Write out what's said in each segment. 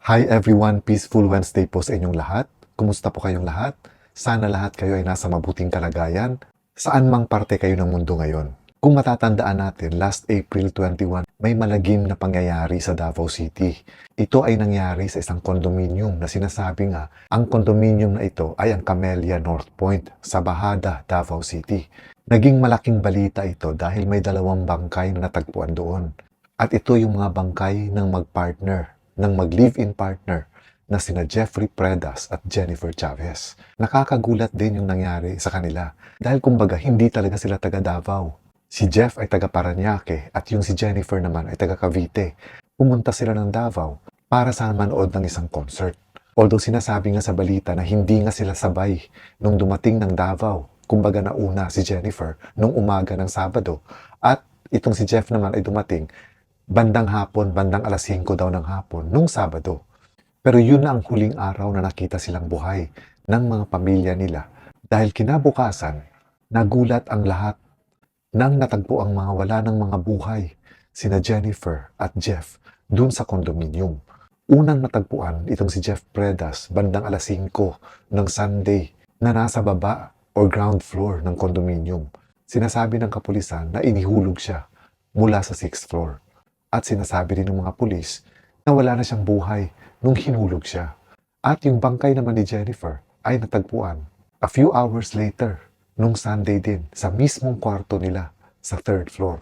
Hi everyone, peaceful Wednesday po sa inyong lahat. Kumusta po kayong lahat? Sana lahat kayo ay nasa mabuting kalagayan, saan mang parte kayo ng mundo ngayon. Kung matatandaan natin, last April 21, may malagim na pangyayari sa Davao City. Ito ay nangyari sa isang condominium na sinasabi nga, ang condominium na ito ay ang Camellia North Point sa Bahada, Davao City. Naging malaking balita ito dahil may dalawang bangkay na natagpuan doon. At ito yung mga bangkay ng mag-live-in partner na sina Jeffrey Predas at Jennifer Chavez. Nakakagulat din yung nangyari sa kanila dahil kumbaga hindi talaga sila taga Davao. Si Jeff ay taga Parañaque at yung si Jennifer naman ay taga Cavite. Pumunta sila ng Davao para sa manood ng isang concert. Although sinasabi nga sa balita na hindi nga sila sabay nung dumating ng Davao. Kumbaga nauna si Jennifer nung umaga ng Sabado at itong si Jeff naman ay dumating bandang hapon, bandang alas 5 daw ng hapon, nung Sabado. Pero yun na ang huling araw na nakita silang buhay ng mga pamilya nila. Dahil kinabukasan, nagulat ang lahat nang natagpo ang mga wala ng mga buhay, sina Jennifer at Jeff, dun sa condominium. Unang natagpuan itong si Jeff Predas bandang alas 5 ng Sunday na nasa baba or ground floor ng condominium. Sinasabi ng kapulisan na inihulog siya mula sa 6th floor. At sinasabi rin ng mga pulis na wala na siyang buhay nung hinulog siya. At yung bangkay naman ni Jennifer ay natagpuan a few hours later nung Sunday din sa mismong kwarto nila sa 3rd floor.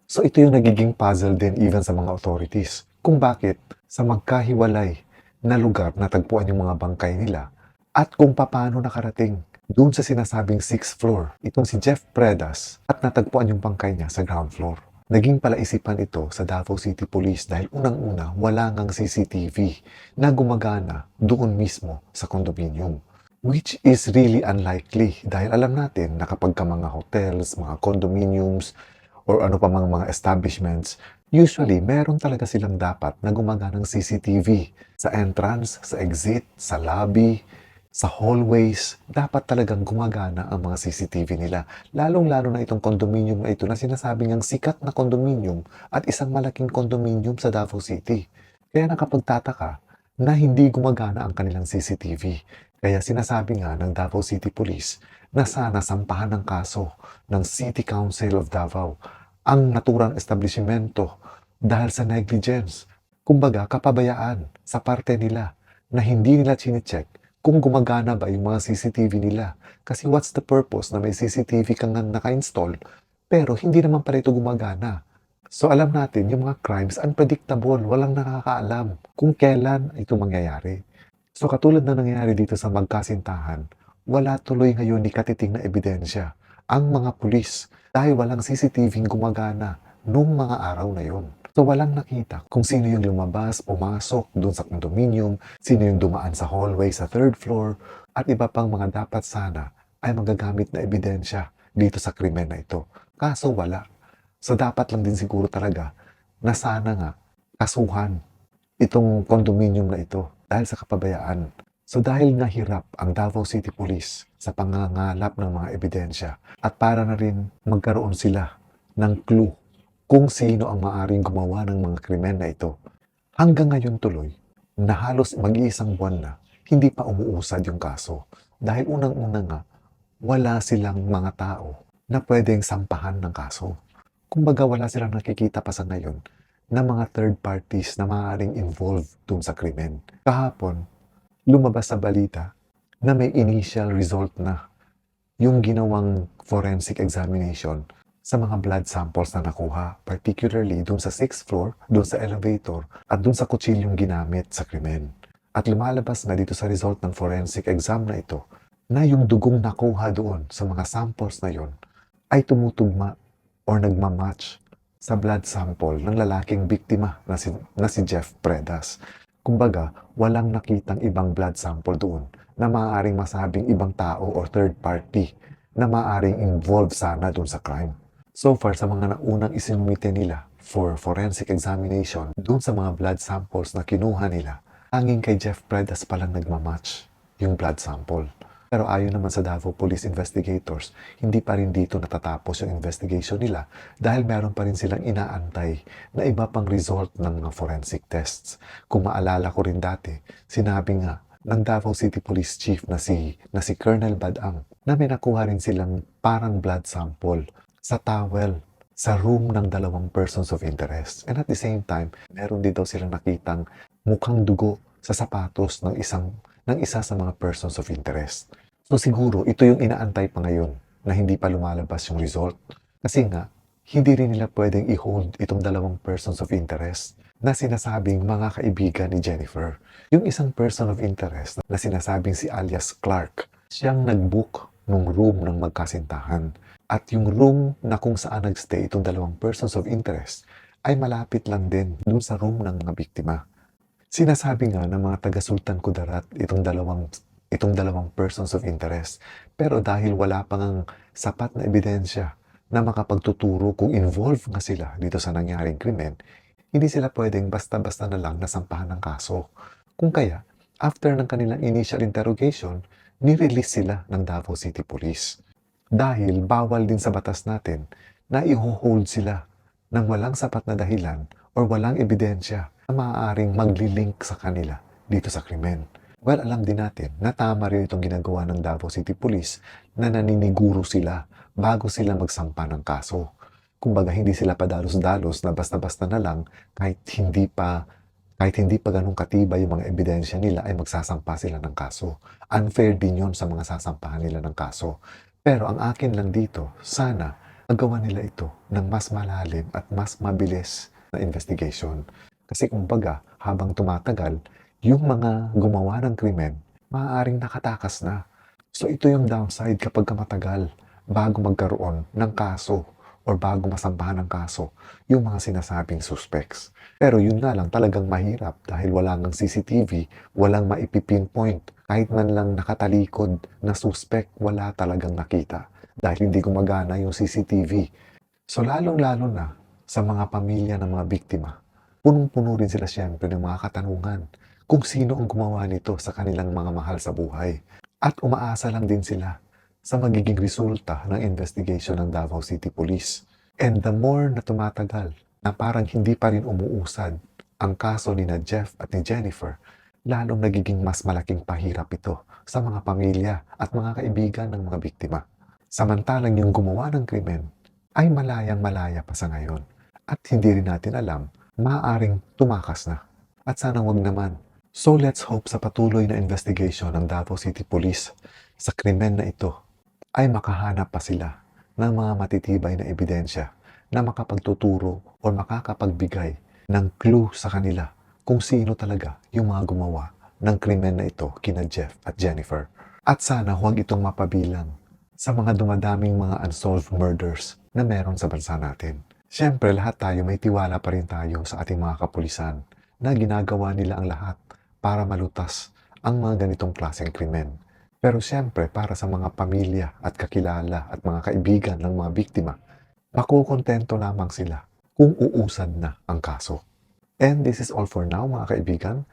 So ito yung nagiging puzzle din even sa mga authorities kung bakit sa magkahiwalay na lugar natagpuan yung mga bangkay nila at kung paano nakarating doon sa sinasabing 6th floor itong si Jeff Predas at natagpuan yung bangkay niya sa ground floor. Naging palaisipan ito sa Davao City Police dahil unang-una wala ngang CCTV na gumagana doon mismo sa condominium. Which is really unlikely dahil alam natin na kapag ka mga hotels, mga condominiums, or ano pa mga establishments, usually meron talaga silang dapat na gumaganang CCTV sa entrance, sa exit, sa lobby, sa hallways, dapat talagang gumagana ang mga CCTV nila. Lalong-lalo na itong condominium na ito na sinasabi niyang sikat na condominium at isang malaking condominium sa Davao City. Kaya nakapagtataka na hindi gumagana ang kanilang CCTV. Kaya sinasabi nga ng Davao City Police na sana sampahan ng kaso ng City Council of Davao ang naturang establishmento dahil sa negligence. Kumbaga, kapabayaan sa parte nila na hindi nila chine-check kung gumagana ba yung mga CCTV nila. Kasi what's the purpose na may CCTV kang naka-install pero hindi naman pala ito gumagana. So alam natin, yung mga crimes, unpredictable, walang nakakaalam kung kailan ito mangyayari. So katulad na nangyayari dito sa magkasintahan, wala tuloy ngayon ni katiting na ebidensya ang mga pulis dahil walang CCTV gumagana nung mga araw na yon. So walang nakita kung sino yung lumabas, pumasok doon sa condominium, sino yung dumaan sa hallway sa 3rd floor, at iba pang mga dapat sana ay magagamit na ebidensya dito sa krimen na ito. Kaso wala. So dapat lang din siguro talaga na sana nga kasuhan itong condominium na ito dahil sa kapabayaan. So dahil nahirap ang Davao City Police sa pangangalap ng mga ebidensya at para na rin magkaroon sila ng clue kung sino ang maaring gumawa ng mga krimen na ito. Hanggang ngayon tuloy, na halos mag-iisang buwan na, hindi pa umuusad yung kaso. Dahil unang-una nga, wala silang mga tao na pwedeng sampahan ng kaso. Kumbaga wala silang nakikita pa sa ngayon na mga third parties na maaaring involved dun sa krimen. Kahapon, lumabas sa balita na may initial result na yung ginawang forensic examination sa mga blood samples na nakuha, particularly dun sa 6th floor, dun sa elevator, at dun sa kutsilyong ginamit sa krimen. At lumalabas na dito sa result ng forensic exam na ito, na yung dugong nakuha doon sa mga samples na yon ay tumutugma or nagmamatch sa blood sample ng lalaking biktima na si Jeff Predas. Kumbaga, walang nakitang ibang blood sample doon na maaaring masabing ibang tao or third party na maaaring involved sana doon sa crime. So far, sa mga naunang isinumite nila for forensic examination, dun sa mga blood samples na kinuha nila, tanging kay Jeff Predas palang nagmamatch yung blood sample. Pero ayon naman sa Davao Police investigators, hindi pa rin dito natatapos yung investigation nila dahil meron pa rin silang inaantay na iba pang result ng mga forensic tests. Kung maalala ko rin dati, sinabi nga ng Davao City Police Chief na si Colonel Badang na may nakuha rin silang parang blood sample sa towel sa room ng dalawang persons of interest. And at the same time, meron din daw silang nakitang mukhang dugo sa sapatos ng isa sa mga persons of interest. So siguro, ito yung inaantay pa ngayon na hindi pa lumalabas yung result. Kasi nga, hindi rin nila pwedeng i-hold itong dalawang persons of interest na sinasabing mga kaibigan ni Jennifer. Yung isang person of interest na sinasabing si alias Clark, siyang nag-book nung room ng magkasintahan. At yung room na kung saan nagstay itong dalawang persons of interest ay malapit lang din dun sa room ng mga biktima. Sinasabi nga ng mga taga-Sultan Kudarat itong dalawang persons of interest. Pero dahil wala pang sapat na ebidensya na makapagtuturo kung involved nga sila dito sa nangyaring krimen, hindi sila pwedeng basta-basta na lang nasampahan ng kaso. Kung kaya, after ng kanilang initial interrogation, nirelease sila ng Davao City Police. Dahil bawal din sa batas natin na i-hold sila ng walang sapat na dahilan or walang ebidensya na maaaring magli-link sa kanila dito sa krimen. Well, alam din natin na tama rin itong ginagawa ng Davao City Police na naniniguro sila bago sila magsampa ng kaso. Kumbaga, hindi sila padalos-dalos na basta-basta na lang kahit hindi pa ganun katibay yung mga ebidensya nila ay magsasampa sila ng kaso. Unfair din yon sa mga sasampahan nila ng kaso. Pero ang akin lang dito, sana magawa nila ito ng mas malalim at mas mabilis na investigation. Kasi kumbaga, habang tumatagal, yung mga gumawa ng krimen, maaaring nakatakas na. So ito yung downside kapag matagal bago magkaroon ng kaso or bago masampahan ng kaso yung mga sinasabing suspects. Pero yun nga lang talagang mahirap dahil wala ng CCTV, walang maipipinpoint. Kahit man lang nakatalikod na suspect, wala talagang nakita dahil hindi gumagana yung CCTV. So lalong-lalo na sa mga pamilya ng mga biktima, punong-puno rin sila siyempre ng mga katanungan kung sino ang gumawa nito sa kanilang mga mahal sa buhay. At umaasa lang din sila sa magiging resulta ng investigation ng Davao City Police. And the more na tumatagal na parang hindi pa rin umuusad ang kaso ni na Jeff at ni Jennifer, lalong nagiging mas malaking pahirap ito sa mga pamilya at mga kaibigan ng mga biktima. Samantalang yung gumawa ng krimen ay malayang-malaya pa sa ngayon at hindi rin natin alam, maaaring tumakas na. At sana wag naman. So let's hope sa patuloy na investigation ng Davao City Police sa krimen na ito ay makahanap pa sila ng mga matitibay na ebidensya na makapagtuturo o makakapagbigay ng clue sa kanila kung sino talaga yung mga gumawa ng krimen na ito kina Jeff at Jennifer. At sana huwag itong mapabilang sa mga dumadaming mga unsolved murders na meron sa bansa natin. Siyempre, lahat tayo may tiwala pa rin tayo sa ating mga kapulisan na ginagawa nila ang lahat para malutas ang mga ganitong klaseng krimen. Pero siyempre, para sa mga pamilya at kakilala at mga kaibigan ng mga biktima, makukontento lamang sila kung uusad na ang kaso. And this is all for now, mga kaibigan.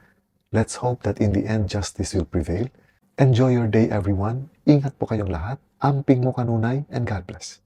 Let's hope that in the end, justice will prevail. Enjoy your day, everyone. Ingat po kayong lahat. Amping mo kanunay, and God bless.